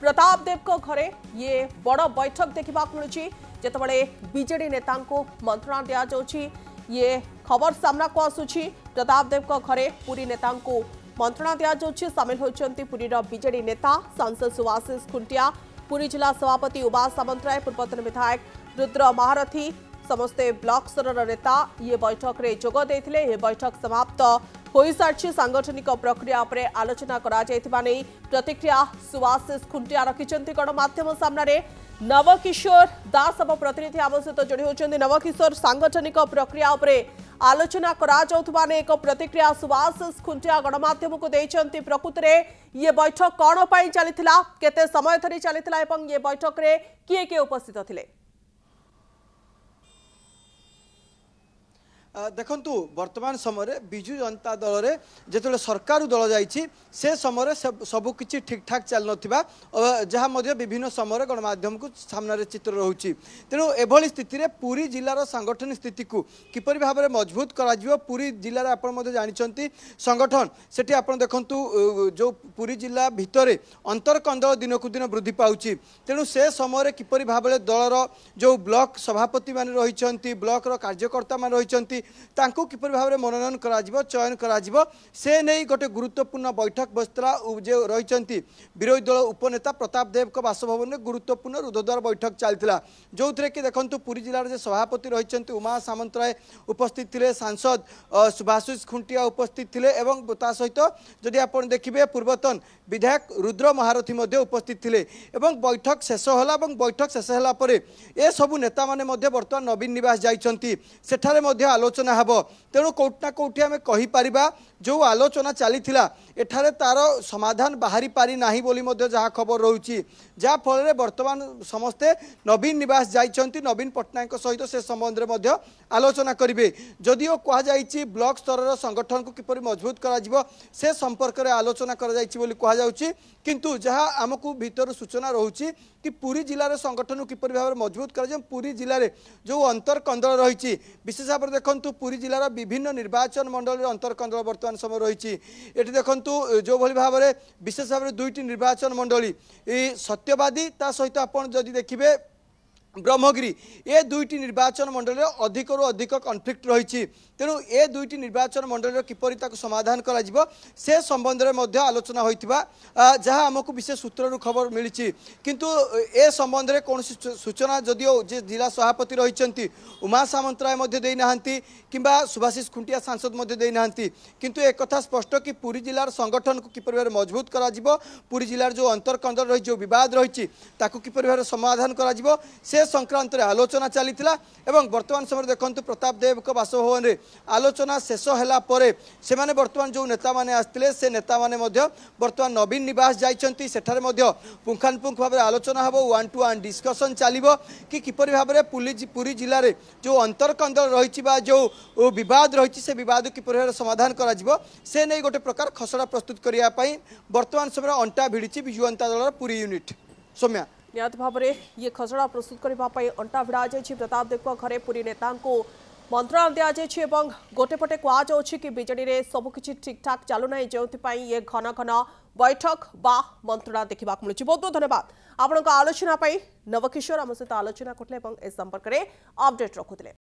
प्रताप देव घरे ये बड़ बैठक देखा मिलूँ जितेबाला बीजेडी नेता मंत्रणा दि जाऊँगी ये खबर सामना को आसूची प्रताप देव घरे पुरी नेता मंत्रणा दि जाऊँगी सामिल होती पुरी बीजेडी नेता सांसद सुभाषिष खुंटिया पुरी जिला सभापति उमा सामंतराय पूर्वतन विधायक रुद्र महारथी समस्ते ब्लॉक स्तर नेता ये बैठक में जोग देते। यह बैठक समाप्त हो सारी सांगठनिक प्रक्रिया पर आलोचना नहीं प्रतिक्रिया सुभाषिष खुंटिया रखिंट गणमाध्यम सामने नवकिशोर दास हम प्रतिनिधि आम सहित जोड़ी होती। नवकिशोर सांगठनिक प्रक्रिया पर आलोचना एक प्रतिक्रिया सुभाषिष खुंटिया गणमाध्यम को देते प्रकृत में ये बैठक कौन पर चली केते समय धरी चली ये बैठक में किए किए उपस्थित थे। देखंतु वर्तमान समय बिजु जनता दल रे जेतले सरकार दल जाइछि से समय सब किछि ठीक ठाक चल नथिबा जहाँ मध्य विभिन्न समय गणमाध्यम को सामने चित्र रहउछि। तेणु एभली स्थिति रे पूरी जिलार सांगठनिक स्थिति को किपरि भाव में मजबूत करा जिवो पूरी जिल्ला आपण मध्य जानिछंती संगठन सेठी आपण देखंतु जो पूरी जिला भितरे अंतरकंदल दिन को दिन वृद्धि पाउछि। तेणु से समय किपरि भाव में दलर जो ब्लॉक सभापति माने रहिछंती ब्लॉक रो कार्यकर्ता माने रहिछंती तांको किपर भाव में मनोनयन करा चयन करा से नहीं गोटे गुरुत्वपूर्ण बैठक बसला जो रही विरोधी दल उपनेता प्रताप देव को बासभवन में गुरुत्वपूर्ण रुद्धद्वार बैठक चलता जो थे कि देखो पुरी जिलार जो सभापति रही उमा सामंतराय उपस्थित थे सांसद सुभाषिष खुंटिया उपस्थित थे सहित जदि आप देखिए पूर्वतन विधायक रुद्र महारथी उपस्थित थे बैठक शेष होला बैठक शेष होगापर ए सबू नेता मैंने बर्तमान नवीन निवास जाइछंती सेठारे आलोचना हब। तेणु कौटना कौटी आम कहीपर जो आलोचना चली एठारे तार समाधान बाहरी पारी नाही बोली जहाँ खबर रोची जहाँ फल बर्तमान समस्ते नवीन निवास जाइछंती नवीन पट्टनायक सहित से संबंध में आलोचना करेंगे जदिओ कहुई ब्लॉक स्तर संगठन को किपर मजबूत करा से संपर्क में आलोचना कहुई किंतु जहाँ आमको भीतर सूचना रोची कि पूरी जिलार संगठन को किपर भाव में मजबूत कर पूरी जिले में जो अंतरकंदल रही विशेष भाव में देखो पूरी जिलार विभिन्न निर्वाचन मंडल अंतरकंदल बर्तमान समय रही ये देखु जो भली भाव में विशेष भाव में दुईटी निर्वाचन मंडली सत्यवादी ता सहित आप जदि देखिए ब्रह्मगिरी ए दुईटी निर्वाचन मंडल अधिक अधिक कन्फ्लिक्ट रही तेणु ए दुईटी निर्वाचन मंडल किपरि ताको समाधान करा जिवो से संबंध में आलोचना होइतिबा जहाँ आमको विशेष सूत्र खबर मिली किंतु ए संबंध में कौन सूचना जदिओ जे जिला सभापति रही उमा सामंतराय देना किंबा सुभाषिष खुंटिया सांसद देना किंतु एक कथा स्पष्ट कि पूरी जिलार संगठन को किपरि भाव मजबूत करा जिवो पूरी जिलार जो अंतरकंदल रही जो विवाद रही ताको किपरि भाव समाधान करा जिवो से संक्रांत आलोचना चली वर्तमान समय देखो प्रताप देव को बासभवन में आलोचना शेष होला परे से माने वर्तमान जो नेता माने आसते से नेता माने वर्तमान नवीन निवास जाइछंती सेठारे पुंखानुपुंख भाव आलोचना हम 1-to-1 डिस्कसन चलिबो कि किपरि भाव में पूरी जिले में जो अंतरकंदल रही जो विवाद रही से विवाद किपरि भाव समाधान करा से नहीं गोटे प्रकार खसड़ा प्रस्तुत करने वर्तमान समय अंटा भिड़ी विजु जनता दल पूरी यूनिट सौम्या निहत भाव में ये खसड़ा प्रस्तुत करने अंटा भिड़ा जाए प्रताप देव घरे पुरी नेता मंत्रणा दि जाए गोटे पटे कहुच्छी कि बीजेडी में सबकि ठीक ठाक चलुना जो ये घन घन बैठक बा मंत्रणा देखा मिलूँ। बहुत बहुत धन्यवाद आपण आलोचना नवकिशोर आम सहित आलोचना करते संपर्क में अपडेट रखुले।